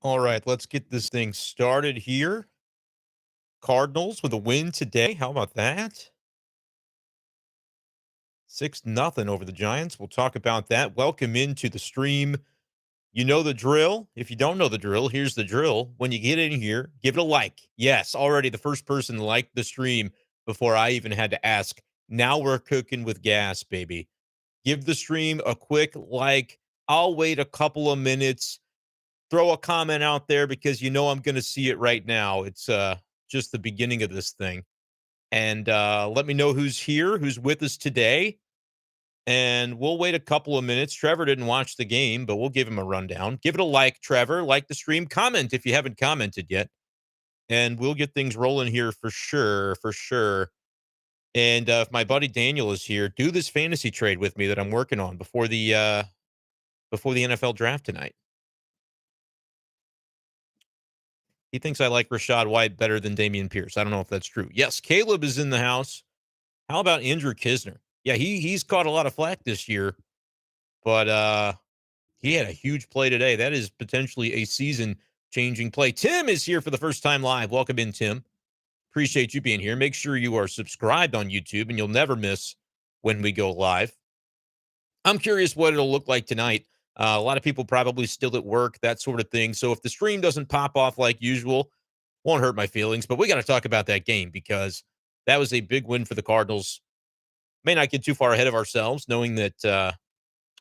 All right, let's get this thing started here. Cardinals with a win today. How about that? 6-0 over the Giants. We'll talk about that. Welcome into the stream. You know the drill. If you don't know the drill, here's the drill. When you get in here, give it a like. Yes, already the first person liked the stream before I even had to ask. Now we're cooking with gas, baby. Give the stream a quick like. I'll wait a couple of minutes. Throw a comment out there because you know I'm going to see it right now. It's just the beginning of this thing. And let me know who's here, who's with us today. And we'll wait a couple of minutes. Trevor didn't watch the game, but we'll give him a rundown. Give it a like, Trevor. Like the stream. Comment if you haven't commented yet. And we'll get things rolling here for sure, for sure. And if my buddy Daniel is here, do this fantasy trade with me that I'm working on before the NFL draft tonight. He thinks I like Rashad White better than Dameon Pierce. I don't know if that's true. Yes, Caleb is in the house. How about Andrew Kisner? Yeah, he's caught a lot of flack this year, but he had a huge play today. That is potentially a season-changing play. Tim is here for the first time live. Welcome in, Tim. Appreciate you being here. Make sure you are subscribed on YouTube, and you'll never miss when we go live. I'm curious what it'll look like tonight. A lot of people probably still at work, that sort of thing. So if the stream doesn't pop off like usual, won't hurt my feelings. But we got to talk about that game because that was a big win for the Cardinals. May not get too far ahead of ourselves, knowing that,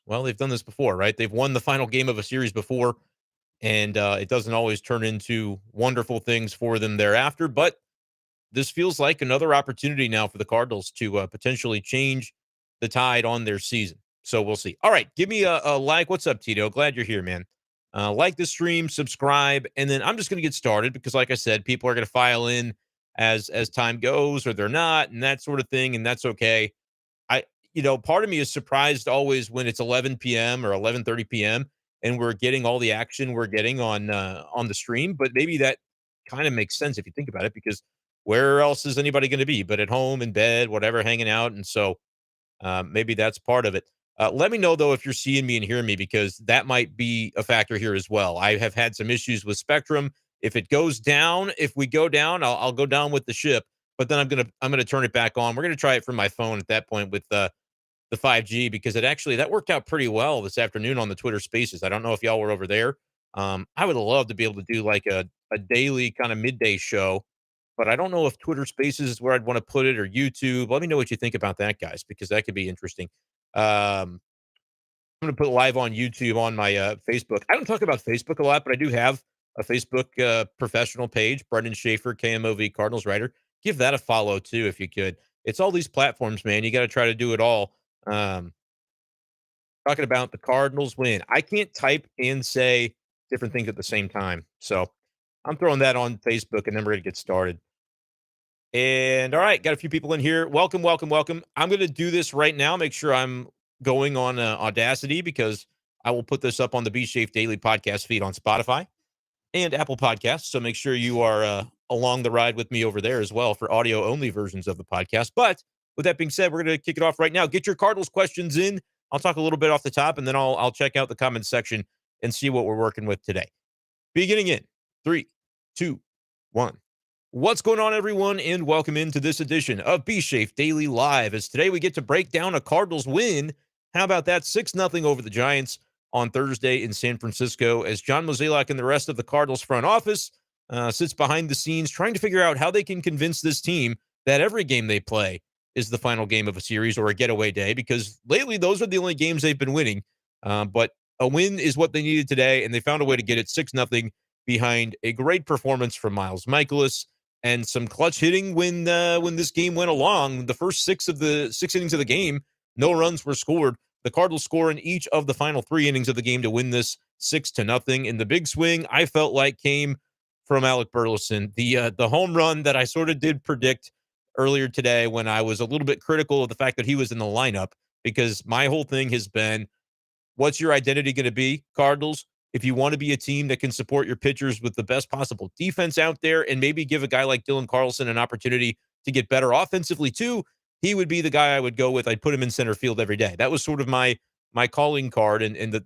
well, they've done this before, right? They've won the final game of a series before, and it doesn't always turn into wonderful things for them thereafter. But this feels like another opportunity now for the Cardinals to potentially change the tide on their season. So we'll see. All right, give me a like. What's up, Tito? Glad you're here, man. Like the stream, subscribe, and then I'm just going to get started because, like I said, people are going to file in as time goes, or they're not, and that sort of thing, and that's okay. Part of me is surprised always when it's 11 p.m. or 11:30 p.m. and we're getting all the action we're getting on the stream, but maybe that kind of makes sense if you think about it because where else is anybody going to be but at home, in bed, whatever, hanging out, and so maybe that's part of it. Let me know, though, if you're seeing me and hearing me, because that might be a factor here as well. I have had some issues with Spectrum. If it goes down, if we go down, I'll go down with the ship. But then I'm gonna turn it back on. We're gonna try it from my phone at that point with the 5G because that worked out pretty well this afternoon on the Twitter Spaces. I don't know if y'all were over there. I would love to be able to do like a daily kind of midday show, but I don't know if Twitter Spaces is where I'd want to put it or YouTube. Let me know what you think about that, guys, because that could be interesting. I'm going to put live on YouTube on my Facebook. I don't talk about Facebook a lot, but I do have a Facebook professional page, Brenden Schaefer, KMOV Cardinals writer. Give that a follow too, if you could. It's all these platforms, man. You got to try to do it all. Um, Talking about the Cardinals win. I can't type and say different things at the same time. So I'm throwing that on Facebook, and then we're going to get started. And all right, got a few people in here. Welcome, welcome, welcome. I'm going to do this right now. Make sure I'm going on Audacity because I will put this up on the B Shape Daily podcast feed on Spotify and Apple Podcasts. So make sure you are along the ride with me over there as well for audio only versions of the podcast. But with that being said, we're going to kick it off right now. Get your Cardinals questions in. I'll talk a little bit off the top, and then I'll check out the comments section and see what we're working with today. Beginning in 3, 2, 1. What's going on, everyone, and welcome into this edition of B Shape Daily Live. As today we get to break down a Cardinals win. How about that? 6-0 over the Giants on Thursday in San Francisco as John Mozeliak and the rest of the Cardinals front office sits behind the scenes trying to figure out how they can convince this team that every game they play is the final game of a series or a getaway day, because lately those are the only games they've been winning. But a win is what they needed today, and they found a way to get it 6-0 behind a great performance from Miles Mikolas and some clutch hitting when this game went along. The first 6 innings of the game, no runs were scored. The Cardinals score in each of the final 3 innings of the game to win this 6-0. And the big swing, I felt like, came from Alec Burleson. The home run that I sort of did predict earlier today when I was a little bit critical of the fact that he was in the lineup, because my whole thing has been, what's your identity going to be, Cardinals? If you want to be a team that can support your pitchers with the best possible defense out there and maybe give a guy like Dylan Carlson an opportunity to get better offensively too, he would be the guy I would go with. I'd put him in center field every day. That was sort of my calling card and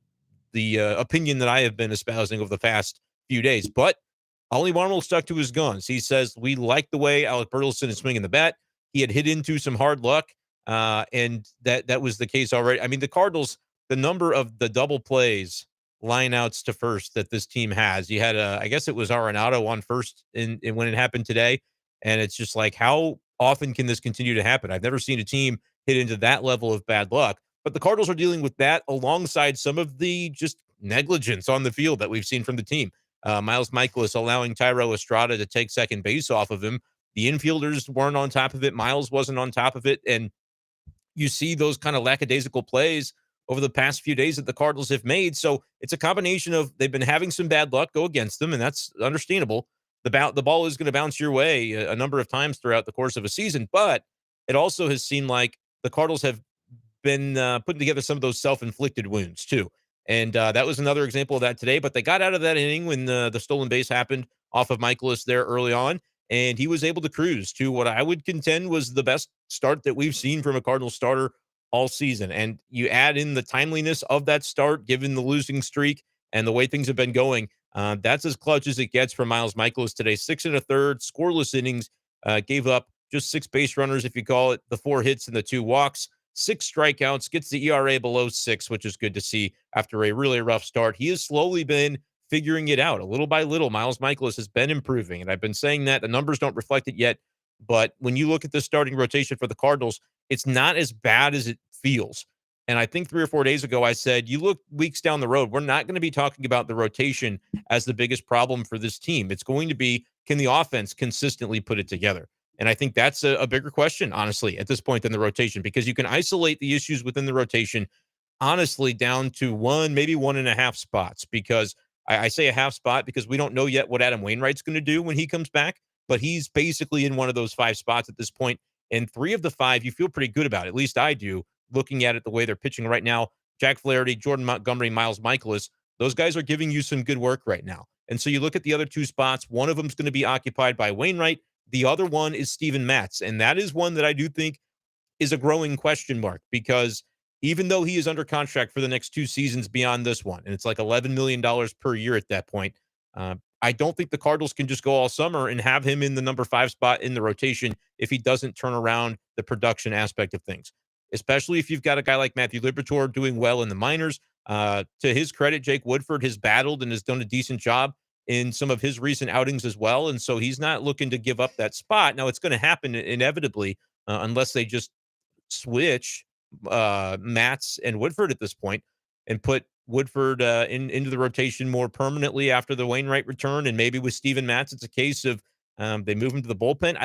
the opinion that I have been espousing over the past few days. But Ollie Marmol stuck to his guns. He says, we like the way Alec Burleson is swinging the bat. He had hit into some hard luck, and that was the case already. I mean, the Cardinals, the number of the double plays, line outs to first that this team has. You had, I guess it was Arenado on first in when it happened today. And it's just like, how often can this continue to happen? I've never seen a team hit into that level of bad luck. But the Cardinals are dealing with that alongside some of the just negligence on the field that we've seen from the team. Miles Michaelis allowing Tyro Estrada to take second base off of him. The infielders weren't on top of it. Miles wasn't on top of it. And you see those kind of lackadaisical plays over the past few days that the Cardinals have made. So it's a combination of they've been having some bad luck go against them, and that's understandable. The ball is going to bounce your way a number of times throughout the course of a season, but it also has seemed like the Cardinals have been putting together some of those self-inflicted wounds too. And that was another example of that today. But they got out of that inning when the stolen base happened off of Michaelis there early on, and he was able to cruise to what I would contend was the best start that we've seen from a Cardinals starter all season. And you add in the timeliness of that start, given the losing streak and the way things have been going. That's as clutch as it gets from Miles Michaelis today. 6 1/3 scoreless innings, gave up just 6 base runners, if you call it, the 4 hits and the 2 walks, 6 strikeouts, gets the ERA below 6, which is good to see after a really rough start. He has slowly been figuring it out a little by little. Miles Michaelis has been improving, and I've been saying that. The numbers don't reflect it yet, but when you look at the starting rotation for the Cardinals, it's not as bad as it feels. And I think 3 or 4 days ago, I said, you look weeks down the road, we're not going to be talking about the rotation as the biggest problem for this team. It's going to be, can the offense consistently put it together? And I think that's a bigger question, honestly, at this point than the rotation, because you can isolate the issues within the rotation, honestly, down to one, maybe 1.5 spots. Because I say a half spot because we don't know yet what Adam Wainwright's going to do when he comes back, but he's basically in one of those 5 spots at this point. And 3 of the 5, you feel pretty good about. At least I do, looking at it the way they're pitching right now. Jack Flaherty, Jordan Montgomery, Miles Michaelis, those guys are giving you some good work right now. And so you look at the other 2 spots, one of them is going to be occupied by Wainwright. The other one is Steven Matz. And that is one that I do think is a growing question mark, because even though he is under contract for the next 2 seasons beyond this one, and it's like $11 million per year at that point, I don't think the Cardinals can just go all summer and have him in the number 5 spot in the rotation if he doesn't turn around the production aspect of things, especially if you've got a guy like Matthew Liberatore doing well in the minors. To his credit, Jake Woodford has battled and has done a decent job in some of his recent outings as well. And so he's not looking to give up that spot. Now, it's going to happen inevitably unless they just switch Matz and Woodford at this point and put Woodford into the rotation more permanently after the Wainwright return. And maybe with Steven Matz, it's a case of they move him to the bullpen.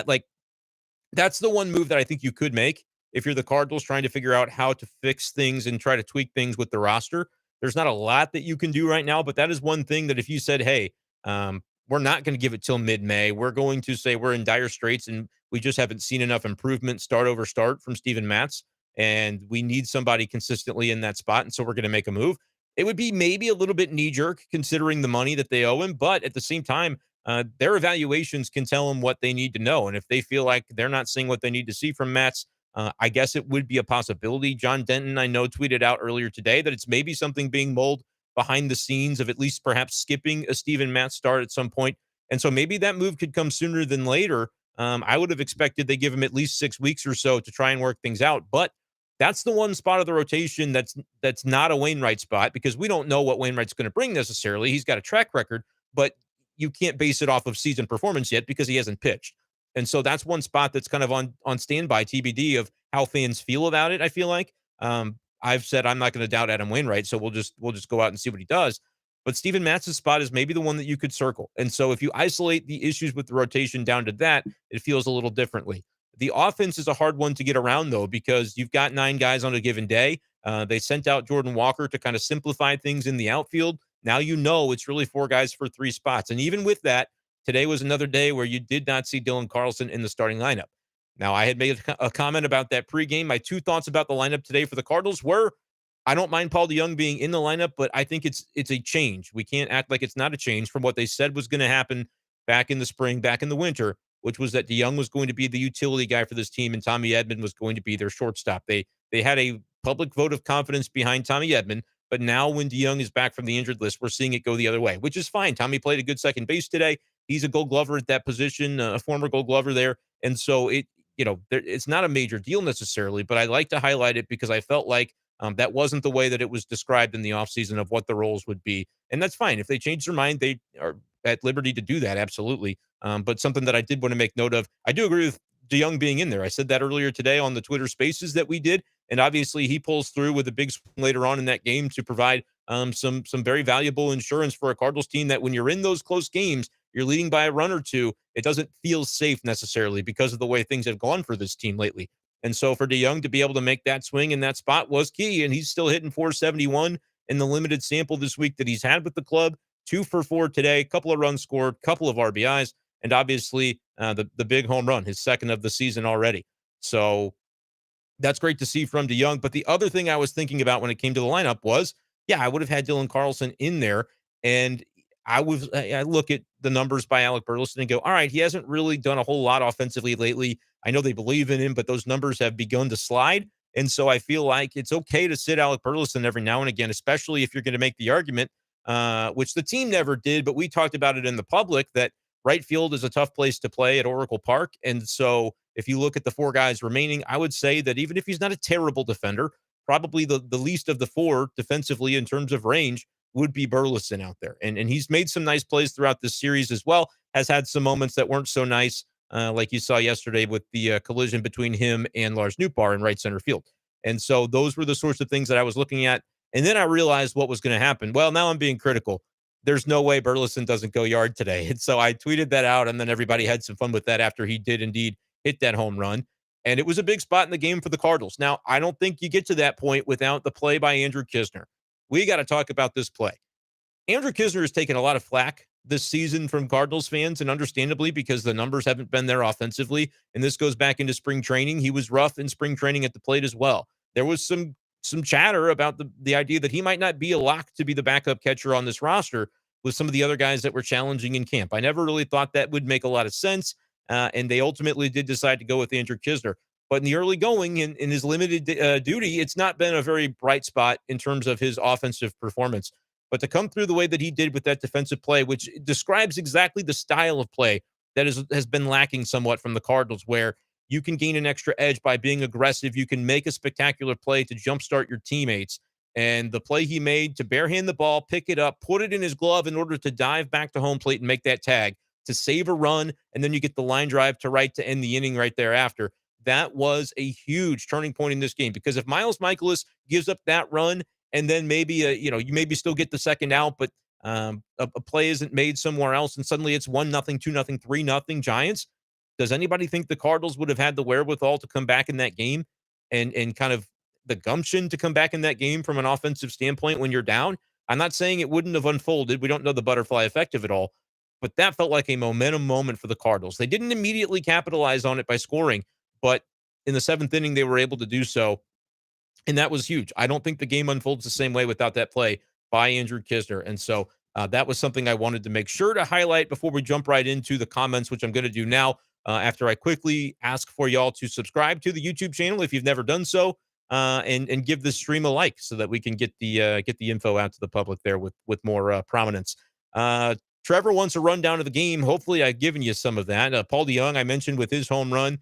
That's the one move that I think you could make if you're the Cardinals trying to figure out how to fix things and try to tweak things with the roster. There's not a lot that you can do right now, but that is one thing that if you said, hey, we're not going to give it till mid-May, we're going to say we're in dire straits and we just haven't seen enough improvement start over start from Steven Matz, and we need somebody consistently in that spot, and so we're going to make a move. It would be maybe a little bit knee-jerk considering the money that they owe him, but at the same time, their evaluations can tell them what they need to know. And if they feel like they're not seeing what they need to see from Matz, I guess it would be a possibility. John Denton, I know, tweeted out earlier today that it's maybe something being mulled behind the scenes of at least perhaps skipping a Steven Matz start at some point. And so maybe that move could come sooner than later. I would have expected they give him at least 6 weeks or so to try and work things out. But that's the one spot of the rotation that's not a Wainwright spot, because we don't know what Wainwright's going to bring necessarily. He's got a track record, but you can't base it off of season performance yet because he hasn't pitched. And so that's one spot that's kind of on standby, TBD, of how fans feel about it. I feel like I've said I'm not going to doubt Adam Wainwright, so we'll just go out and see what he does. But Steven Matz's spot is maybe the one that you could circle. And so if you isolate the issues with the rotation down to that, it feels a little differently. The offense is a hard one to get around, though, because you've got 9 guys on a given day. They sent out Jordan Walker to kind of simplify things in the outfield. Now you know it's really 4 guys for 3 spots. And even with that, today was another day where you did not see Dylan Carlson in the starting lineup. Now, I had made a comment about that pregame. My 2 thoughts about the lineup today for the Cardinals were, I don't mind Paul DeJong being in the lineup, but I think it's a change. We can't act like it's not a change from what they said was going to happen back in the spring, back in the winter, which was that DeJong was going to be the utility guy for this team and Tommy Edman was going to be their shortstop. They had a public vote of confidence behind Tommy Edman, But now when DeYoung is back from the injured list, we're seeing it go the other way, which is fine. Tommy played a good second base today. He's a Gold Glover at that position, a former Gold Glover there, and so it's not a major deal necessarily, but I like to highlight it because I felt like that wasn't the way that it was described in the offseason of what the roles would be. And that's fine. If they change their mind, they are at liberty to do that. Absolutely. But something that I did want to make note of, I do agree with DeYoung being in there. I said that earlier today on the Twitter spaces that we did. And obviously he pulls through with a big swing later on in that game to provide some very valuable insurance for a Cardinals team that when you're in those close games, you're leading by a run or two, it doesn't feel safe necessarily because of the way things have gone for this team lately. And so for DeYoung to be able to make that swing in that spot was key. And he's still hitting 471 in the limited sample this week that he's had with the club. 2 for 4 today, couple of runs scored, couple of RBIs, and obviously the big home run, his second of the season already. So that's great to see from DeYoung. But the other thing I was thinking about when it came to the lineup was, yeah, I would have had Dylan Carlson in there. And I look at the numbers by Alec Burleson and go, all right, he hasn't really done a whole lot offensively lately. I know they believe in him, but those numbers have begun to slide. And so I feel like it's okay to sit Alec Burleson every now and again, especially if you're going to make the argument, which the team never did, but we talked about it in the public, that right field is a tough place to play at Oracle Park. And so if you look at the 4 guys remaining, I would say that even if he's not a terrible defender, probably the least of the 4 defensively in terms of range would be Burleson out there. And he's made some nice plays throughout this series as well, has had some moments that weren't so nice, like you saw yesterday with the collision between him and Lars Nootbaar in right center field. And so those were the sorts of things that I was looking at. And then I realized what was going to happen. Well, now I'm being critical. There's no way Burleson doesn't go yard today. And so I tweeted that out, and then everybody had some fun with that after he did indeed hit that home run. And it was a big spot in the game for the Cardinals. Now, I don't think you get to that point without the play by Andrew Kisner. We got to talk about this play. Andrew Kisner has taken a lot of flack this season from Cardinals fans, and understandably, because the numbers haven't been there offensively. And this goes back into spring training. He was rough in spring training at the plate as well. There was some chatter about the idea that he might not be a lock to be the backup catcher on this roster with some of the other guys that were challenging in camp. I never really thought that would make a lot of sense, and they ultimately did decide to go with Andrew Kisner. But in the early going, in his limited duty, it's not been a very bright spot in terms of his offensive performance. But to come through the way that he did with that defensive play, which describes exactly the style of play that has been lacking somewhat from the Cardinals, where you can gain an extra edge by being aggressive. You can make a spectacular play to jumpstart your teammates. And the play he made to barehand the ball, pick it up, put it in his glove in order to dive back to home plate and make that tag to save a run. And then you get the line drive to right to end the inning right thereafter. That was a huge turning point in this game, because if Miles Michaelis gives up that run, and then maybe you maybe still get the second out, but a play isn't made somewhere else, and suddenly it's 1-0, 2-0, 3-0 Giants. Does anybody think the Cardinals would have had the wherewithal to come back in that game and kind of the gumption to come back in that game from an offensive standpoint when you're down? I'm not saying it wouldn't have unfolded. We don't know the butterfly effect of it all, but that felt like a momentum moment for the Cardinals. They didn't immediately capitalize on it by scoring, but in the 7th inning, they were able to do so. And that was huge. I don't think the game unfolds the same way without that play by Andrew Kisner. And so that was something I wanted to make sure to highlight before we jump right into the comments, which I'm going to do now after I quickly ask for y'all to subscribe to the YouTube channel if you've never done so, and give this stream a like so that we can get the info out to the public there with more prominence. Trevor wants a rundown of the game. Hopefully I've given you some of that. Paul DeYoung, I mentioned with his home run.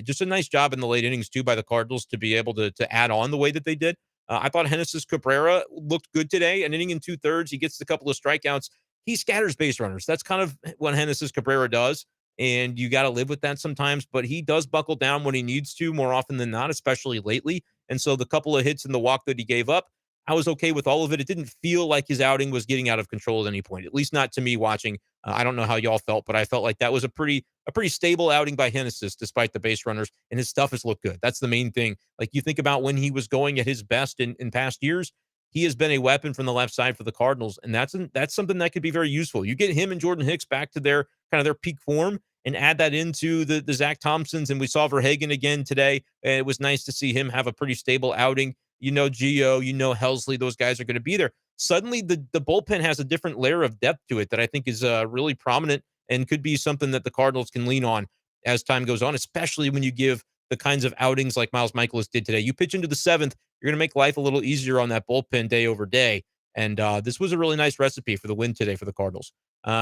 Just a nice job in the late innings, too, by the Cardinals to be able to add on the way that they did. I thought Genesis Cabrera looked good today. An inning and 2/3. He gets a couple of strikeouts. He scatters base runners. That's kind of what Genesis Cabrera does, and you got to live with that sometimes. But he does buckle down when he needs to more often than not, especially lately. And so the couple of hits and the walk that he gave up, I was okay with all of it. It didn't feel like his outing was getting out of control at any point, at least not to me watching. I don't know how y'all felt, but I felt like that was a pretty stable outing by Genesis, despite the base runners, and his stuff has looked good. That's the main thing. Like, you think about when he was going at his best in past years, he has been a weapon from the left side for the Cardinals, and that's something that could be very useful. You get him and Jordan Hicks back to their peak form, and add that into the Zach Thompsons, and we saw Verhagen again today. It was nice to see him have a pretty stable outing. Gio, Helsley, those guys are going to be there. Suddenly, the bullpen has a different layer of depth to it that I think is really prominent and could be something that the Cardinals can lean on as time goes on, especially when you give the kinds of outings like Miles Michaelis did today. You pitch into the seventh, you're going to make life a little easier on that bullpen day over day. And this was a really nice recipe for the win today for the Cardinals.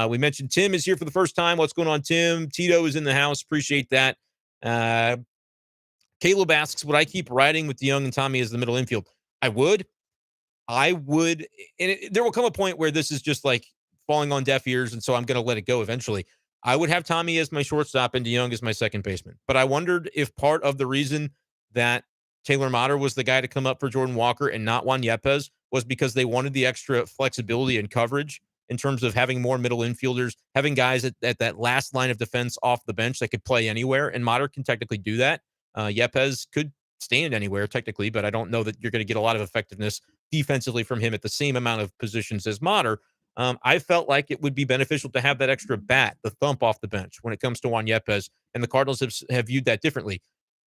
We mentioned Tim is here for the first time. What's going on, Tim? Tito is in the house. Appreciate that. Uh, Caleb asks, would I keep riding with DeYoung and Tommy as the middle infield? I would. I would. There will come a point where this is just like falling on deaf ears. And so I'm going to let it go eventually. I would have Tommy as my shortstop and DeYoung as my second baseman. But I wondered if part of the reason that Taylor Motter was the guy to come up for Jordan Walker and not Juan Yepez was because they wanted the extra flexibility and coverage in terms of having more middle infielders, having guys at that last line of defense off the bench that could play anywhere. And Motter can technically do that. Yepez could stand anywhere technically, but I don't know that you're going to get a lot of effectiveness defensively from him at the same amount of positions as Motter. I felt like it would be beneficial to have that extra bat, the thump off the bench when it comes to Juan Yepez, and the Cardinals have viewed that differently.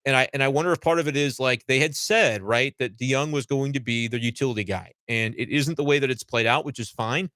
And I wonder if part of it is like they had said, right, that DeYoung was going to be the utility guy, and it isn't the way that it's played out, which is fine.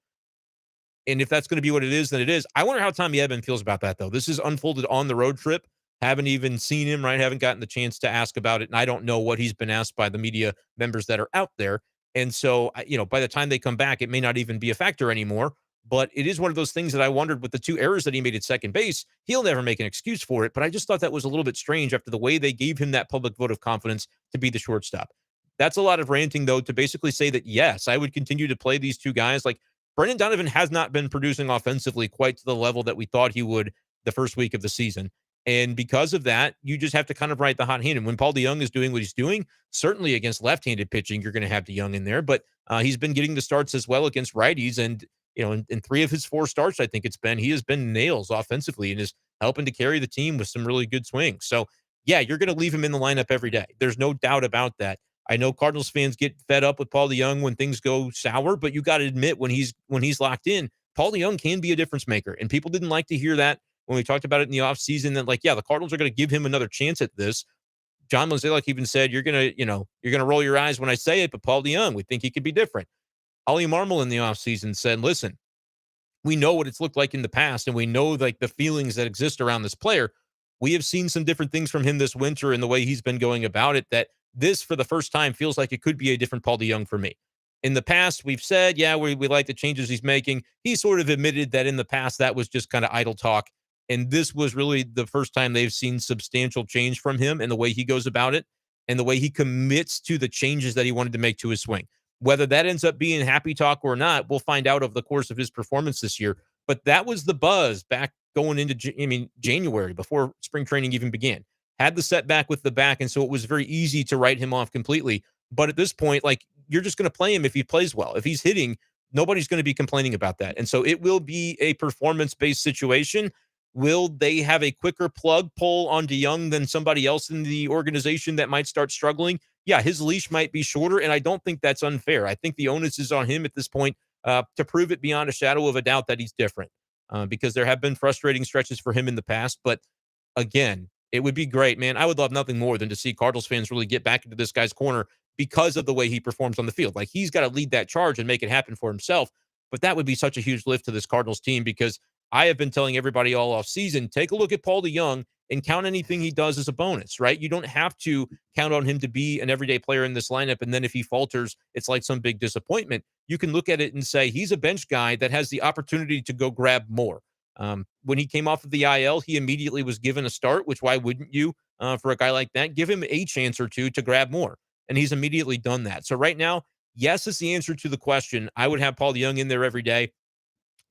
And if that's going to be what it is, then it is. I wonder how Tommy Edman feels about that, though. This is unfolded on the road trip. Haven't even seen him, right? Haven't gotten the chance to ask about it. And I don't know what he's been asked by the media members that are out there. And so, by the time they come back, it may not even be a factor anymore. But it is one of those things that I wondered with the two errors that he made at second base, he'll never make an excuse for it. But I just thought that was a little bit strange after the way they gave him that public vote of confidence to be the shortstop. That's a lot of ranting, though, to basically say that, yes, I would continue to play these two guys. Like, Brendan Donovan has not been producing offensively quite to the level that we thought he would the first week of the season. And because of that, you just have to kind of ride the hot hand. And when Paul DeYoung is doing what he's doing, certainly against left-handed pitching, you're going to have DeYoung in there. But he's been getting the starts as well against righties. And, in three of his four starts, I think he has been nails offensively and is helping to carry the team with some really good swings. So, yeah, you're going to leave him in the lineup every day. There's no doubt about that. I know Cardinals fans get fed up with Paul DeYoung when things go sour, but you got to admit when he's locked in, Paul DeYoung can be a difference maker. And people didn't like to hear that when we talked about it in the offseason, that like, yeah, the Cardinals are going to give him another chance at this. John Mozeliak even said, you're going to roll your eyes when I say it, but Paul DeYoung, we think he could be different. Ollie Marmol in the offseason said, listen, we know what it's looked like in the past, and we know like the feelings that exist around this player. We have seen some different things from him this winter and the way he's been going about it, that this, for the first time, feels like it could be a different Paul DeYoung for me. In the past, we've said, yeah, we like the changes he's making. He sort of admitted that in the past, that was just kind of idle talk. And this was really the first time they've seen substantial change from him and the way he goes about it and the way he commits to the changes that he wanted to make to his swing. Whether that ends up being happy talk or not, we'll find out over the course of his performance this year. But that was the buzz back going into January, before spring training even began. Had the setback with the back, and so it was very easy to write him off completely. But at this point, like, you're just going to play him if he plays well. If he's hitting, nobody's going to be complaining about that. And so it will be a performance-based situation. Will they have a quicker plug pull on DeYoung than somebody else in the organization that might start struggling? Yeah, his leash might be shorter, and I don't think that's unfair. I think the onus is on him at this point to prove it beyond a shadow of a doubt that he's different, because there have been frustrating stretches for him in the past. But again, it would be great, man. I would love nothing more than to see Cardinals fans really get back into this guy's corner because of the way he performs on the field. Like, he's got to lead that charge and make it happen for himself. But that would be such a huge lift to this Cardinals team, because I have been telling everybody all off season, take a look at Paul DeYoung and count anything he does as a bonus, right? You don't have to count on him to be an everyday player in this lineup. And then if he falters, it's like some big disappointment. You can look at it and say, he's a bench guy that has the opportunity to go grab more. When he came off of the IL, he immediately was given a start, which why wouldn't you, for a guy like that? Give him a chance or two to grab more. And he's immediately done that. So right now, yes, is the answer to the question. I would have Paul DeYoung in there every day.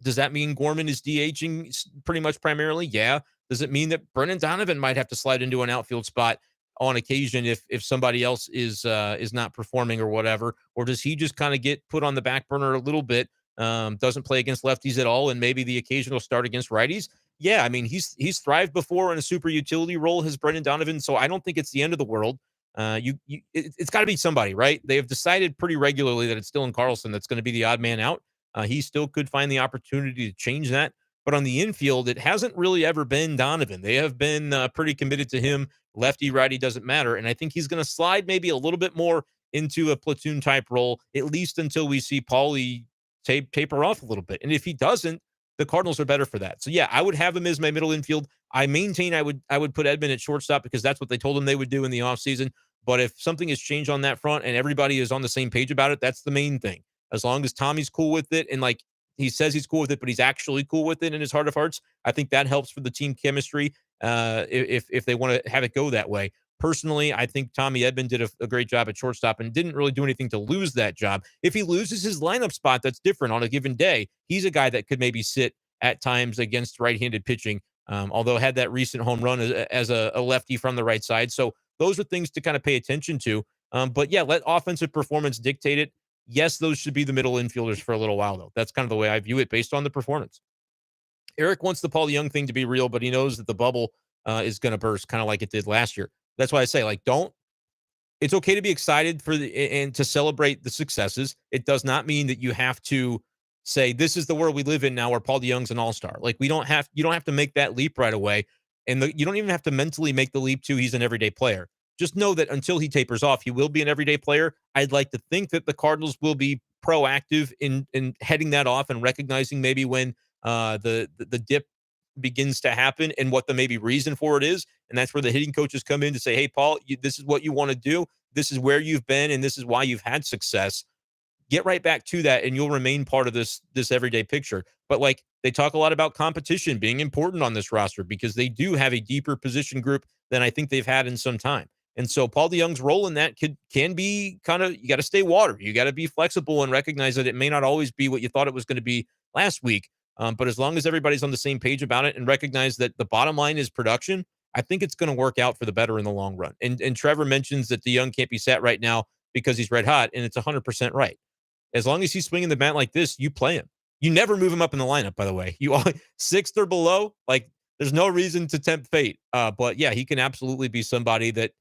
Does that mean Gorman is DHing pretty much primarily? Yeah. Does it mean that Brendan Donovan might have to slide into an outfield spot on occasion if somebody else is not performing or whatever? Or does he just kind of get put on the back burner a little bit? Doesn't play against lefties at all, and maybe the occasional start against righties. Yeah, I mean, he's thrived before in a super utility role, has Brendan Donovan. So I don't think it's the end of the world. It's got to be somebody, right? They have decided pretty regularly that it's Dylan Carlson that's going to be the odd man out. He still could find the opportunity to change that. But on the infield, it hasn't really ever been Donovan. They have been pretty committed to him. Lefty, righty, doesn't matter. And I think he's going to slide maybe a little bit more into a platoon type role, at least until we see Paulie taper off a little bit. And if he doesn't, The Cardinals are better for that. So yeah, I would have him as my middle infield. I maintain I would put Edman at shortstop because that's what they told him they would do in the offseason. But if something has changed on that front and everybody is on the same page about it, that's the main thing. As long as Tommy's cool with it and like he says he's cool with it, but he's actually cool with it in his heart of hearts, I think that helps for the team chemistry. If they want to have it go that way. Personally, I think Tommy Edman did a great job at shortstop and didn't really do anything to lose that job. If he loses his lineup spot, that's different on a given day. He's a guy that could maybe sit at times against right-handed pitching, although had that recent home run as a lefty from the right side. So those are things to kind of pay attention to. But yeah, let offensive performance dictate it. Yes, those should be the middle infielders for a little while, though. That's kind of the way I view it based on the performance. Eric wants the Paul Young thing to be real, but he knows that the bubble is going to burst, kind of like it did last year. That's why I say, like, don't. It's okay to be excited for and to celebrate the successes. It does not mean that you have to say this is the world we live in now, where Paul DeYoung's an all-star. Like you don't have to make that leap right away, and you don't even have to mentally make the leap to he's an everyday player. Just know that until he tapers off, he will be an everyday player. I'd like to think that the Cardinals will be proactive in heading that off and recognizing maybe when the dip begins to happen and what the maybe reason for it is. And that's where the hitting coaches come in to say, hey, Paul, this is what you want to do. This is where you've been, and this is why you've had success. Get right back to that, and you'll remain part of this everyday picture. But like they talk a lot about competition being important on this roster because they do have a deeper position group than I think they've had in some time. And so Paul DeYoung's role in that can be kind of, you got to stay water. You got to be flexible and recognize that it may not always be what you thought it was going to be last week. But as long as everybody's on the same page about it and recognize that the bottom line is production, I think it's going to work out for the better in the long run. And Trevor mentions that DeYoung can't be sat right now because he's red hot, and it's 100% right. As long as he's swinging the bat like this, you play him. You never move him up in the lineup, by the way. You all sixth or below, like there's no reason to tempt fate. But yeah, he can absolutely be somebody that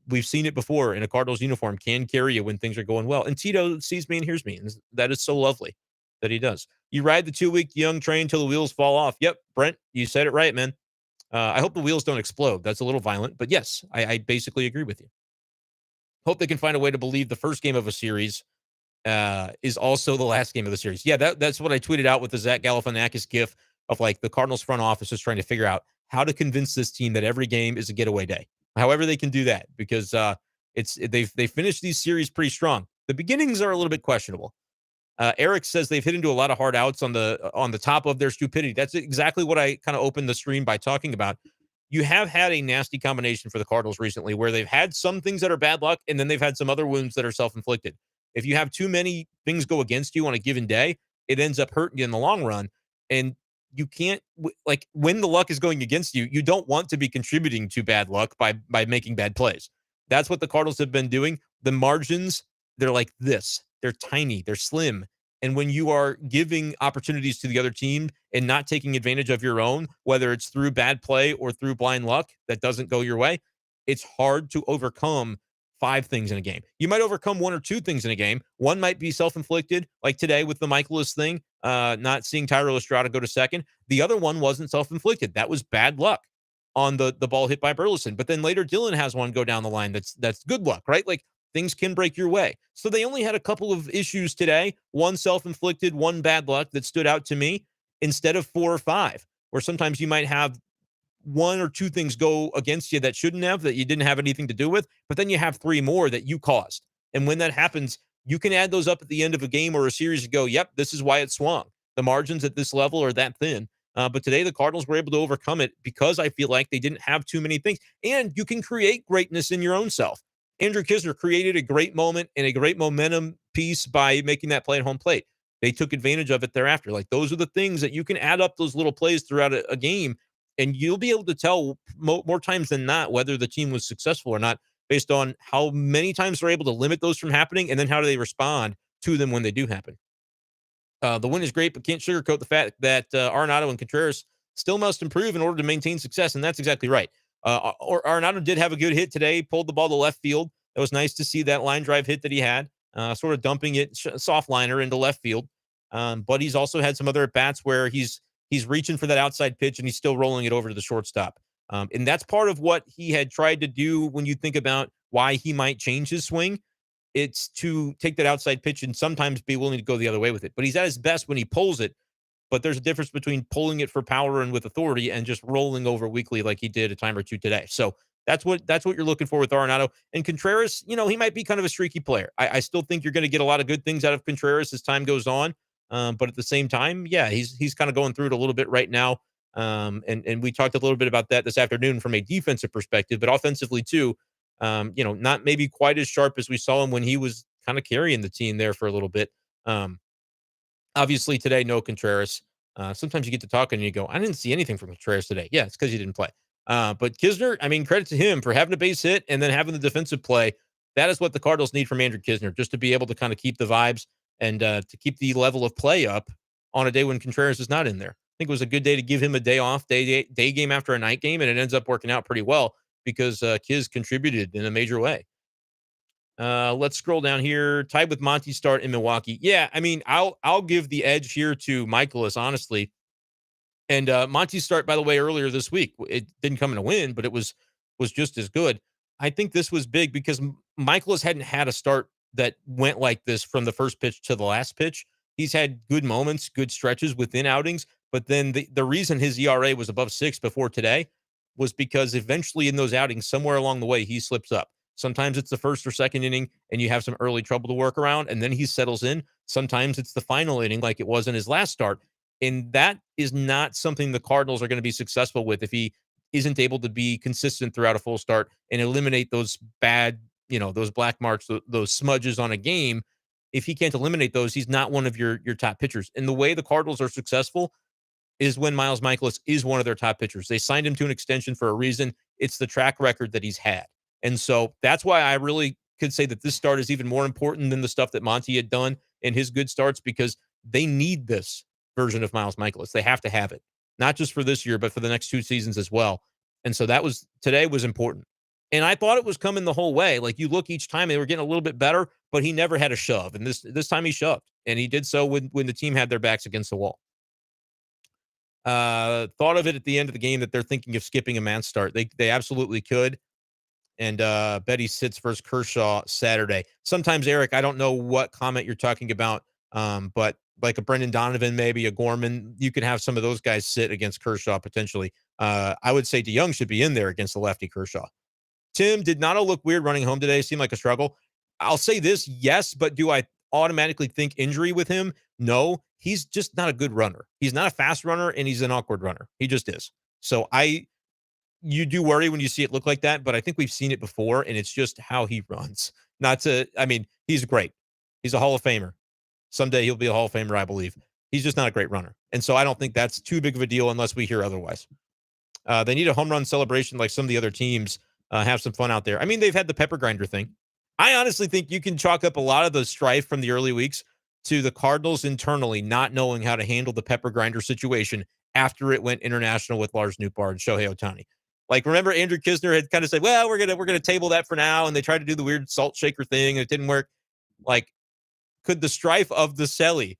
we've seen it before in a Cardinals uniform, can carry you when things are going well. And Tito sees me and hears me. And that is so lovely that he does. You ride the 2-week young train till the wheels fall off. Yep, Brent, you said it right, man. I hope the wheels don't explode. That's a little violent. But yes, I basically agree with you. Hope they can find a way to believe the first game of a series is also the last game of the series. Yeah, that's what I tweeted out with the Zach Galifianakis gif of like the Cardinals front office is trying to figure out how to convince this team that every game is a getaway day. However they can do that, because they finished these series pretty strong. The beginnings are a little bit questionable. Eric says they've hit into a lot of hard outs on the top of their stupidity. That's exactly what I kind of opened the stream by talking about. You have had a nasty combination for the Cardinals recently where they've had some things that are bad luck, and then they've had some other wounds that are self-inflicted. If you have too many things go against you on a given day, it ends up hurting you in the long run. And you can't, like, when the luck is going against you, you don't want to be contributing to bad luck by making bad plays. That's what the Cardinals have been doing. The margins, they're like this. They're tiny. They're slim. And when you are giving opportunities to the other team and not taking advantage of your own, whether it's through bad play or through blind luck that doesn't go your way, it's hard to overcome 5 things in a game. You might overcome 1 or 2 things in a game. One might be self-inflicted, like today with the Michaelis thing, not seeing Thairo Estrada go to second. The other one wasn't self-inflicted. That was bad luck on the ball hit by Burleson. But then later Dylan has one go down the line that's good luck, right? Like things can break your way. So they only had a couple of issues today, one self-inflicted, one bad luck that stood out to me instead of 4 or 5, where sometimes you might have 1 or 2 things go against you that shouldn't have, that you didn't have anything to do with, but then you have 3 more that you caused. And when that happens, you can add those up at the end of a game or a series and go, yep, this is why it swung. The margins at this level are that thin. But today the Cardinals were able to overcome it because I feel like they didn't have too many things. And you can create greatness in your own self. Andrew Kisner created a great moment and a great momentum piece by making that play at home plate. They took advantage of it thereafter. Like those are the things that you can add up those little plays throughout a game, and you'll be able to tell more times than not whether the team was successful or not based on how many times they're able to limit those from happening and then how do they respond to them when they do happen. The win is great, but can't sugarcoat the fact that Arenado and Contreras still must improve in order to maintain success, and that's exactly right. Arenado did have a good hit today, pulled the ball to left field. It was nice to see that line drive hit that he had, sort of dumping it soft liner into left field. But he's also had some other at-bats where he's reaching for that outside pitch and he's still rolling it over to the shortstop. And that's part of what he had tried to do when you think about why he might change his swing. It's to take that outside pitch and sometimes be willing to go the other way with it. But he's at his best when he pulls it but there's a difference between pulling it for power and with authority and just rolling over weakly like he did a time or two today. So that's what you're looking for with Arenado. And Contreras, he might be kind of a streaky player. I still think you're going to get a lot of good things out of Contreras as time goes on. But at the same time, yeah, he's kind of going through it a little bit right now. And we talked a little bit about that this afternoon from a defensive perspective, but offensively too. Not maybe quite as sharp as we saw him when he was kind of carrying the team there for a little bit. Um, Obviously today, no Contreras. Sometimes you get to talking and you go, I didn't see anything from Contreras today. Yeah, it's because you didn't play. But Kisner, I mean, credit to him for having a base hit and then having the defensive play. That is what the Cardinals need from Andrew Kisner, just to be able to kind of keep the vibes and to keep the level of play up on a day when Contreras is not in there. I think it was a good day to give him a day off, day game after a night game, and it ends up working out pretty well because Kiz contributed in a major way. Let's scroll down here. Tied with Monty start in Milwaukee. Yeah, I mean, I'll give the edge here to Michaelis, honestly. And Monty's start, by the way, earlier this week, it didn't come in a win, but it was just as good. I think this was big because Michaelis hadn't had a start that went like this from the first pitch to the last pitch. He's had good moments, good stretches within outings, but then the reason his ERA was above 6 before today was because eventually in those outings, somewhere along the way, he slips up. Sometimes it's the first or second inning and you have some early trouble to work around, and then he settles in. Sometimes it's the final inning, like it was in his last start. And that is not something the Cardinals are going to be successful with if he isn't able to be consistent throughout a full start and eliminate those bad, those black marks, those smudges on a game. If he can't eliminate those, he's not one of your top pitchers. And the way the Cardinals are successful is when Miles Michaelis is one of their top pitchers. They signed him to an extension for a reason. It's the track record that he's had. And so that's why I really could say that this start is even more important than the stuff that Monty had done in his good starts, because they need this version of Miles Michaelis. They have to have it, not just for this year, but for the next 2 seasons as well. And so today was important. And I thought it was coming the whole way. Like, you look each time, they were getting a little bit better, but he never had a shove. And this time he shoved, and he did so when the team had their backs against the wall. Thought of it at the end of the game that they're thinking of skipping a man start. They absolutely could. And Betty sits versus Kershaw Saturday. Sometimes, Eric, I don't know what comment you're talking about, but like a Brendan Donovan, maybe a Gorman, you could have some of those guys sit against Kershaw potentially. I would say DeYoung should be in there against the lefty Kershaw. Tim, did Nato look weird running home today? Seemed like a struggle. I'll say this, yes, but do I automatically think injury with him? No, he's just not a good runner. He's not a fast runner, and he's an awkward runner. He just is. So you do worry when you see it look like that, but I think we've seen it before, and it's just how he runs. He's great. He's a Hall of Famer. Someday he'll be a Hall of Famer, I believe. He's just not a great runner. And so I don't think that's too big of a deal unless we hear otherwise. They need a home run celebration like some of the other teams. Have some fun out there. I mean, they've had the pepper grinder thing. I honestly think you can chalk up a lot of the strife from the early weeks to the Cardinals internally not knowing how to handle the pepper grinder situation after it went international with Lars Nootbaar and Shohei Ohtani. Like, remember Andrew Kisner had kind of said, well, we're gonna table that for now, and they tried to do the weird salt shaker thing and it didn't work. Like, could the strife of the Selly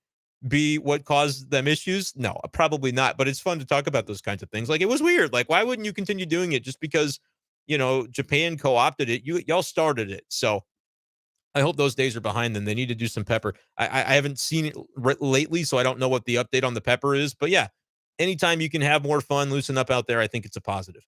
be what caused them issues? No, probably not. But it's fun to talk about those kinds of things. Like, it was weird. Like, why wouldn't you continue doing it just because Japan co-opted it? Y'all started it. So I hope those days are behind them. They need to do some pepper. I haven't seen it lately, so I don't know what the update on the pepper is. But yeah, anytime you can have more fun, loosen up out there, I think it's a positive.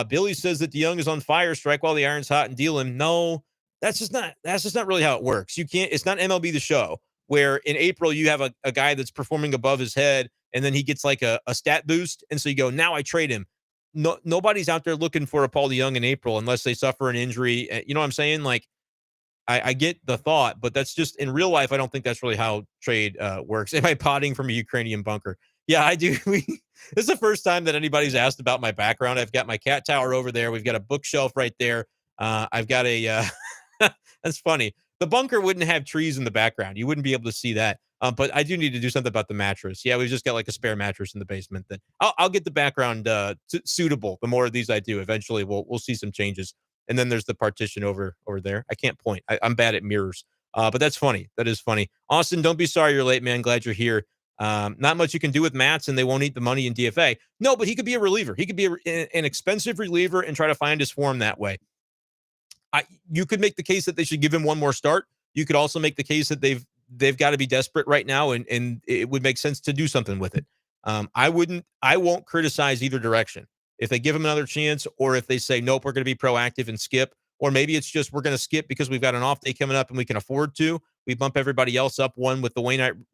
Billy says that DeYoung is on fire. Strike while the iron's hot and deal him. No, that's just not really how it works. You can't. It's not MLB The Show where in April you have a guy that's performing above his head, and then he gets like a stat boost, and so you go, now I trade him. No, nobody's out there looking for a Paul DeYoung in April unless they suffer an injury. You know what I'm saying? Like, I get the thought, but that's just in real life. I don't think that's really how trade works. Am I potting from a Ukrainian bunker? Yeah, I do. This is the first time that anybody's asked about my background. I've got my cat tower over there. We've got a bookshelf right there. I've got a, that's funny. The bunker wouldn't have trees in the background. You wouldn't be able to see that. But I do need to do something about the mattress. Yeah, we've just got like a spare mattress in the basement. That I'll get the background suitable. The more of these I do, eventually we'll see some changes. And then there's the partition over there. I can't point. I'm bad at mirrors. But that's funny. That is funny. Austin, don't be sorry you're late, man. Glad you're here. Not much you can do with Matz, and they won't eat the money in DFA. No, but he could be a reliever. He could be an expensive reliever and try to find his form that way. You could make the case that they should give him one more start. You could also make the case that they've got to be desperate right now, and it would make sense to do something with it. I won't criticize either direction. If they give him another chance, or if they say, nope, we're going to be proactive and skip, or maybe it's just we're going to skip because we've got an off day coming up and we can afford to. We bump everybody else up one with the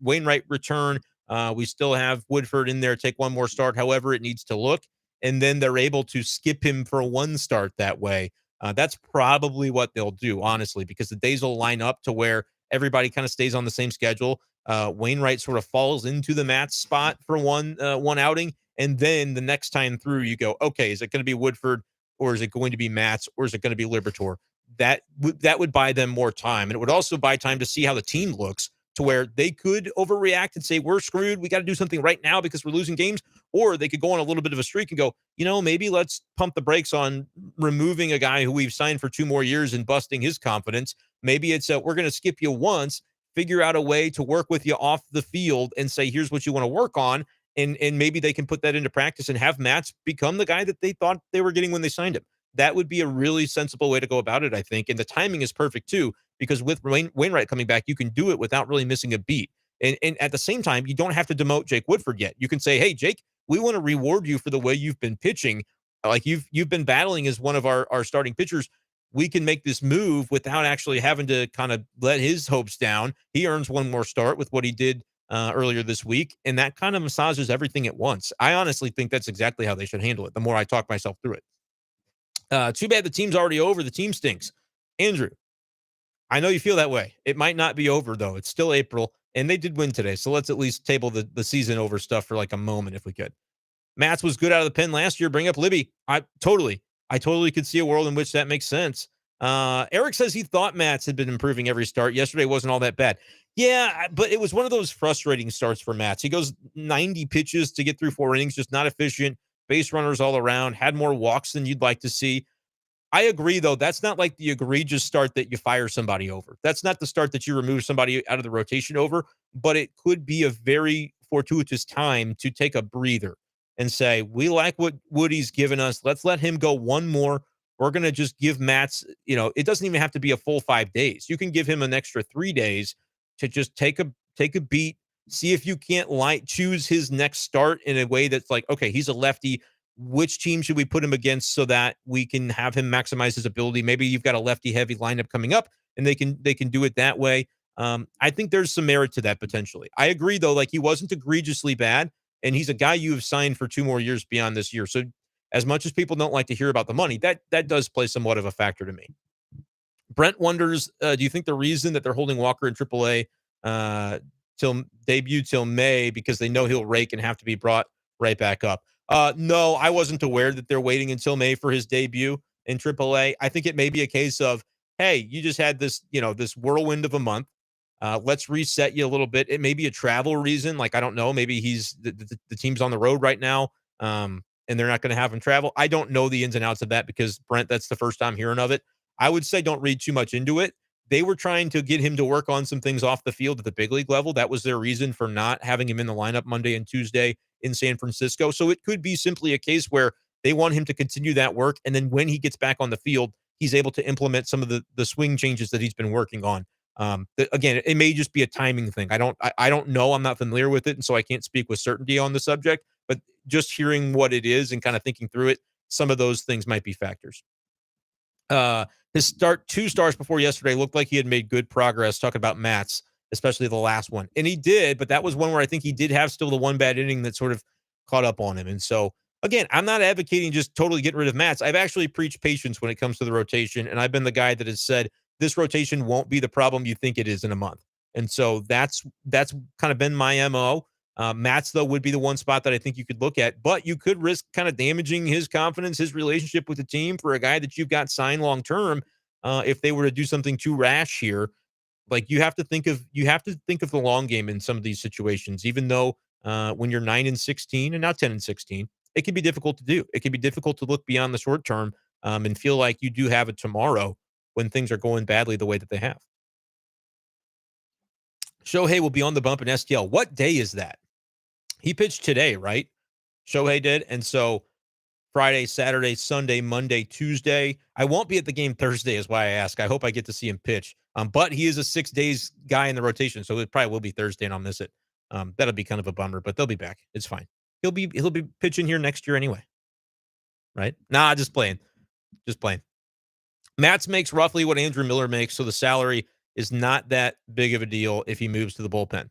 Wainwright return. We still have Woodford in there, take one more start, however it needs to look. And then they're able to skip him for one start that way. That's probably what they'll do, honestly, because the days will line up to where everybody kind of stays on the same schedule. Wainwright sort of falls into the Matt's spot for one outing, and then the next time through, you go, okay, is it going to be Woodford, or is it going to be Matz, or is it going to be Liberatore? That would buy them more time, and it would also buy time to see how the team looks, to where they could overreact and say, we're screwed, we got to do something right now because we're losing games. Or they could go on a little bit of a streak and go, maybe let's pump the brakes on removing a guy who we've signed for 2 more years and busting his confidence. Maybe it's we're going to skip you once, figure out a way to work with you off the field and say, here's what you want to work on. And maybe they can put that into practice and have Matz become the guy that they thought they were getting when they signed him. That would be a really sensible way to go about it, I think. And the timing is perfect too, because with Wainwright coming back, you can do it without really missing a beat. And at the same time, you don't have to demote Jake Woodford yet. You can say, hey, Jake, we want to reward you for the way you've been pitching. Like you've been battling as one of our starting pitchers. We can make this move without actually having to kind of let his hopes down. He earns one more start with what he did earlier this week, and that kind of massages everything at once. I honestly think that's exactly how they should handle it, the more I talk myself through it. Too bad the team's already over. The team stinks. Andrew, I know you feel that way. It might not be over, though. It's still April, and they did win today, so let's at least table the season over stuff for like a moment if we could. Matz was good out of the pen last year. Bring up Libby. I totally could see a world in which that makes sense. Eric says he thought Matz had been improving every start. Yesterday wasn't all that bad. Yeah, but it was one of those frustrating starts for Matz. He goes 90 pitches to get through 4 innings, just not efficient. Base runners all around, had more walks than you'd like to see. I agree, though. That's not like the egregious start that you fire somebody over. That's not the start that you remove somebody out of the rotation over, but it could be a very fortuitous time to take a breather and say, we like what Woody's given us. Let's let him go one more. We're going to just give Matz, it doesn't even have to be a full 5 days. You can give him an extra 3 days to just take a beat, see if you can't choose his next start in a way that's like, okay, he's a lefty. Which team should we put him against so that we can have him maximize his ability? Maybe you've got a lefty heavy lineup coming up and they can do it that way. I think there's some merit to that potentially. I agree, though, like he wasn't egregiously bad, and he's a guy you have signed for 2 more years beyond this year. So as much as people don't like to hear about the money, that does play somewhat of a factor to me. Brent wonders, do you think the reason that they're holding Walker in AAA till debut till May because they know he'll rake and have to be brought right back up? No, I wasn't aware that they're waiting until May for his debut in AAA. I think it may be a case of, hey, you just had this, this whirlwind of a month. Let's reset you a little bit. It may be a travel reason. Like, I don't know. Maybe the team's on the road right now, and they're not going to have him travel. I don't know the ins and outs of that because, Brent, that's the first time hearing of it. I would say don't read too much into it. They were trying to get him to work on some things off the field at the big league level. That was their reason for not having him in the lineup Monday and Tuesday in San Francisco. So it could be simply a case where they want him to continue that work. And then when he gets back on the field, he's able to implement some of the swing changes that he's been working on. Again, it may just be a timing thing. I don't know. I'm not familiar with it. And so I can't speak with certainty on the subject, but just hearing what it is and kind of thinking through it, some of those things might be factors. His 2 starts before yesterday looked like he had made good progress, talking about Matz, especially the last one. And he did, but that was one where I think he did have still the one bad inning that sort of caught up on him. And so, again, I'm not advocating just totally getting rid of Matz. I've actually preached patience when it comes to the rotation, and I've been the guy that has said this rotation won't be the problem you think it is in a month. And so that's kind of been my MO. Matz, though, would be the one spot that I think you could look at, but you could risk kind of damaging his confidence, his relationship with the team for a guy that you've got signed long term. If they were to do something too rash here, like you have to think of the long game in some of these situations. Even though when you're 9-16 and now 10-16, it can be difficult to do. It can be difficult to look beyond the short term and feel like you do have a tomorrow when things are going badly the way that they have. Shohei will be on the bump in STL. What day is that? He pitched today, right? Shohei did. And so Friday, Saturday, Sunday, Monday, Tuesday. I won't be at the game Thursday is why I ask. I hope I get to see him pitch. But he is a 6 days guy in the rotation, so it probably will be Thursday and I'll miss it. That'll be kind of a bummer, but they'll be back. It's fine. He'll be pitching here next year anyway, right? Nah, just playing, just playing. Matz makes roughly what Andrew Miller makes, so the salary is not that big of a deal if he moves to the bullpen.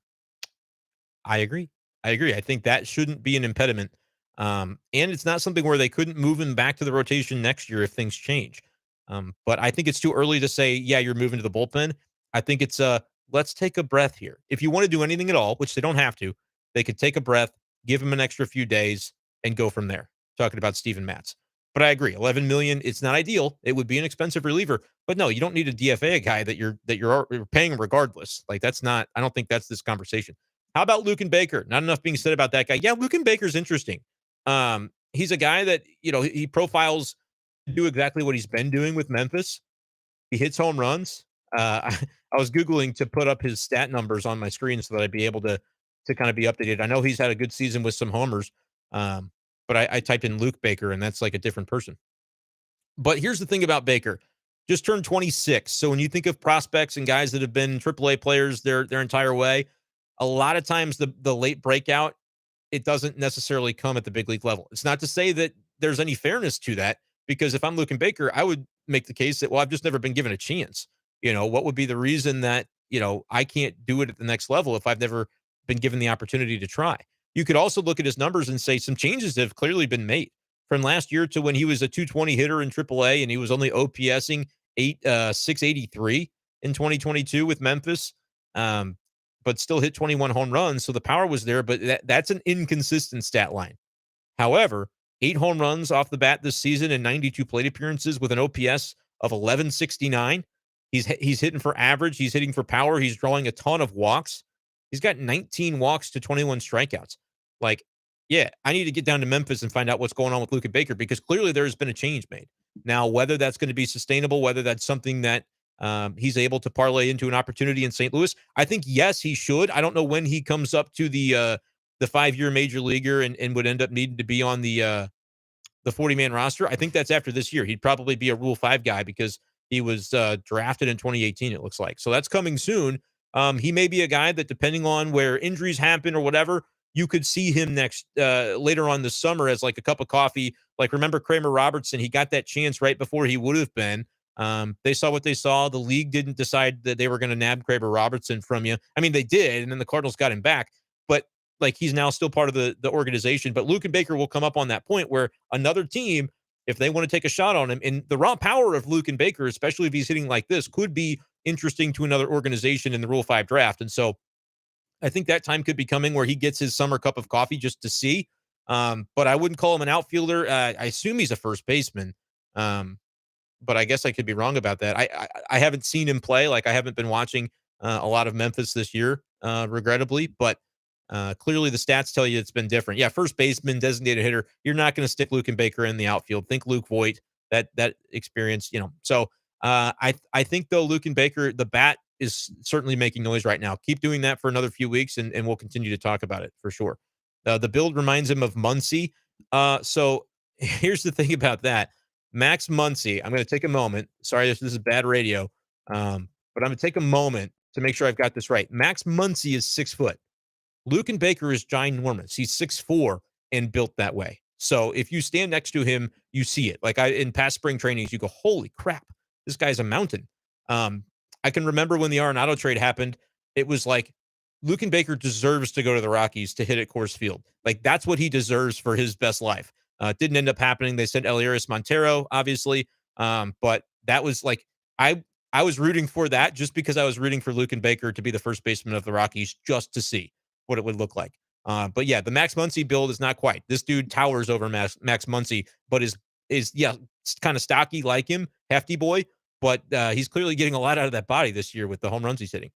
I agree. I agree. I think that shouldn't be an impediment. And it's not something where they couldn't move him back to the rotation next year if things change. But I think it's too early to say, yeah, you're moving to the bullpen. I think it's let's take a breath here. If you want to do anything at all, which they don't have to, they could take a breath, give him an extra few days, and go from there. Talking about Steven Matz. But I agree, 11 million. It's not ideal. It would be an expensive reliever, but no, you don't need a DFA a guy that you're paying regardless. Like that's not. I don't think that's this conversation. How about Luken Baker? Not enough being said about that guy. Yeah, Luken Baker's interesting. He's a guy that, he profiles to do exactly what he's been doing with Memphis. He hits home runs. I was Googling to put up his stat numbers on my screen so that I'd be able to kind of be updated. I know he's had a good season with some homers, but I typed in Luke Baker, and that's like a different person. But here's the thing about Baker. Just turned 26. So when you think of prospects and guys that have been AAA players their entire way, a lot of times the late breakout, it doesn't necessarily come at the big league level. It's not to say that there's any fairness to that, because if I'm Luken Baker, I would make the case that, well, I've just never been given a chance. What would be the reason that, I can't do it at the next level if I've never been given the opportunity to try? You could also look at his numbers and say some changes have clearly been made from last year to when he was a 220 hitter in AAA and he was only OPSing 683 in 2022 with Memphis. But still hit 21 home runs. So the power was there, but that's an inconsistent stat line. However, 8 home runs off the bat this season and 92 plate appearances with an OPS of 1169. He's hitting for average. He's hitting for power. He's drawing a ton of walks. He's got 19 walks to 21 strikeouts. Like, yeah, I need to get down to Memphis and find out what's going on with Luken Baker, because clearly there has been a change made. Now, whether that's going to be sustainable, whether that's something that he's able to parlay into an opportunity in St. Louis, I think, yes, he should. I don't know when he comes up to the 5-year major leaguer and would end up needing to be on the 40-man roster. I think that's after this year. He'd probably be a Rule 5 guy because he was drafted in 2018, it looks like. So that's coming soon. He may be a guy that, depending on where injuries happen or whatever, you could see him later on this summer as like a cup of coffee. Like, remember Kramer Robertson? He got that chance right before he would have been. They saw what they saw. The league didn't decide that they were going to nab Kramer Robertson from you. I mean, they did, and then the Cardinals got him back. But like, he's now still part of the organization. But Luken Baker will come up on that point where another team, if they want to take a shot on him, and the raw power of Luken Baker, especially if he's hitting like this, could be interesting to another organization in the Rule 5 draft. And so I think that time could be coming where he gets his summer cup of coffee just to see. But I wouldn't call him an outfielder. I assume he's a first baseman. But I guess I could be wrong about that. I haven't seen him play. Like, I haven't been watching a lot of Memphis this year, regrettably. But clearly the stats tell you it's been different. Yeah, first baseman, designated hitter. You're not going to stick Luken Baker in the outfield. Think Luke Voigt. That experience, So I think, though, Luken Baker, the bat is certainly making noise right now. Keep doing that for another few weeks, and we'll continue to talk about it for sure. The build reminds him of Muncy. So here's the thing about that. Max Muncy, I'm going to take a moment. Sorry, this is bad radio. But I'm going to take a moment to make sure I've got this right. Max Muncy is 6 foot. Luken Baker is ginormous. He's 6'4" and built that way. So if you stand next to him, you see it. Like, in past spring trainings, you go, holy crap, this guy's a mountain. I can remember when the Arenado trade happened, it was like, Luken Baker deserves to go to the Rockies to hit at Coors Field. Like, that's what he deserves for his best life. Didn't end up happening. They sent Elias Montero, obviously. But that was like, I was rooting for that just because I was rooting for Luken Baker to be the first baseman of the Rockies, just to see what it would look like. But yeah, the Max Muncy build is not quite. This dude towers over Max Muncy, but is kind of stocky like him, hefty boy. But he's clearly getting a lot out of that body this year with the home runs he's hitting.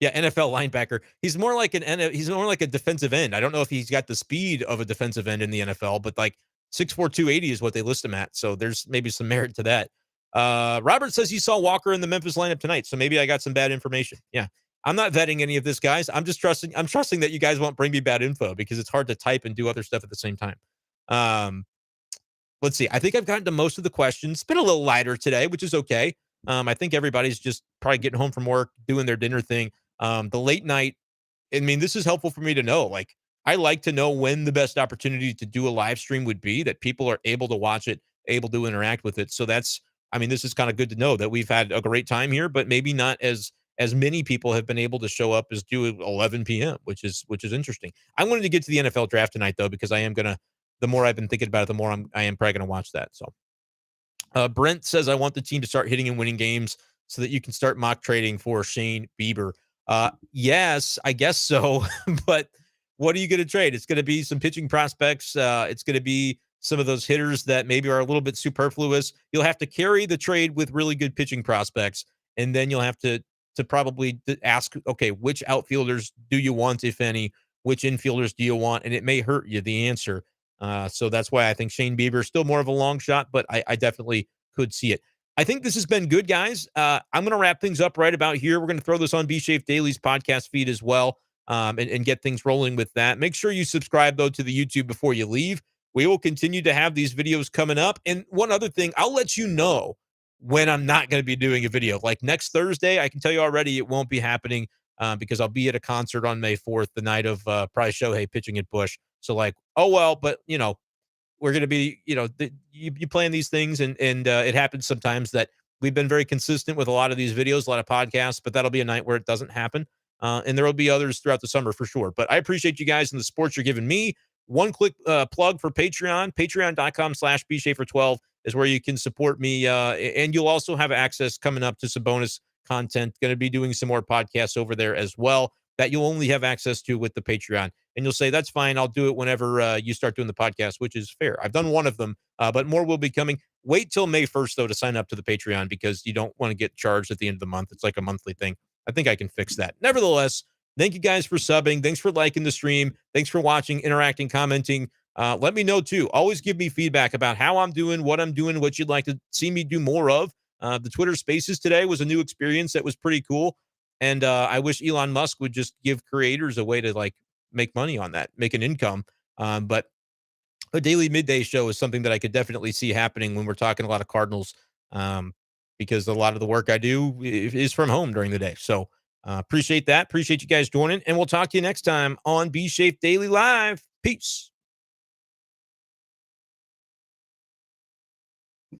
Yeah, NFL linebacker. He's more like a defensive end. I don't know if he's got the speed of a defensive end in the NFL, but like 6'4", 280 is what they list him at. So there's maybe some merit to that. Robert says he saw Walker in the Memphis lineup tonight, so maybe I got some bad information. Yeah, I'm not vetting any of this, guys. I'm trusting that you guys won't bring me bad info, because it's hard to type and do other stuff at the same time. Let's see. I think I've gotten to most of the questions. It's been a little lighter today, which is okay. I think everybody's just probably getting home from work, doing their dinner thing. The late night, I mean, this is helpful for me to know. Like, I like to know when the best opportunity to do a live stream would be that people are able to watch it, able to interact with it. So I mean, this is kind of good to know that we've had a great time here, but maybe not as many people have been able to show up as do at 11 p.m., which is interesting. I wanted to get to the NFL draft tonight though, because I am gonna. The more I've been thinking about it, the more I am probably gonna watch that. So Brent says, I want the team to start hitting and winning games so that you can start mock trading for Shane Bieber. Yes, I guess so. But what are you going to trade? It's going to be some pitching prospects. It's going to be some of those hitters that maybe are a little bit superfluous. You'll have to carry the trade with really good pitching prospects. And then you'll have to probably ask, okay, which outfielders do you want, if any? Which infielders do you want? And it may hurt you, the answer. So that's why I think Shane Bieber is still more of a long shot, but I definitely could see it. I think this has been good, guys. I'm going to wrap things up right about here. We're going to throw this on B Shape Daily's podcast feed as well, and get things rolling with that. Make sure you subscribe, though, to the YouTube before you leave. We will continue to have these videos coming up. And one other thing, I'll let you know when I'm not going to be doing a video. Like next Thursday, I can tell you already it won't be happening because I'll be at a concert on May 4th, the night of probably Shohei pitching at Busch. So like, oh, well, but, we're going to be, you plan these things and it happens sometimes that we've been very consistent with a lot of these videos, a lot of podcasts, but that'll be a night where it doesn't happen. And there will be others throughout the summer for sure. But I appreciate you guys and the support you're giving me. One quick plug for Patreon, patreon.com/bshafer12 is where you can support me. And you'll also have access coming up to some bonus content. Going to be doing some more podcasts over there as well that you'll only have access to with the Patreon. And you'll say, that's fine. I'll do it whenever you start doing the podcast, which is fair. I've done one of them, but more will be coming. Wait till May 1st, though, to sign up to the Patreon because you don't want to get charged at the end of the month. It's like a monthly thing. I think I can fix that. Nevertheless, thank you guys for subbing. Thanks for liking the stream. Thanks for watching, interacting, commenting. Let me know, too. Always give me feedback about how I'm doing, what you'd like to see me do more of. The Twitter Spaces today was a new experience that was pretty cool. And I wish Elon Musk would just give creators a way to like make money on that, make an income. But a daily midday show is something that I could definitely see happening when we're talking a lot of Cardinals, because a lot of the work I do is from home during the day. So appreciate that. Appreciate you guys joining. And we'll talk to you next time on B Shape Daily Live. Peace.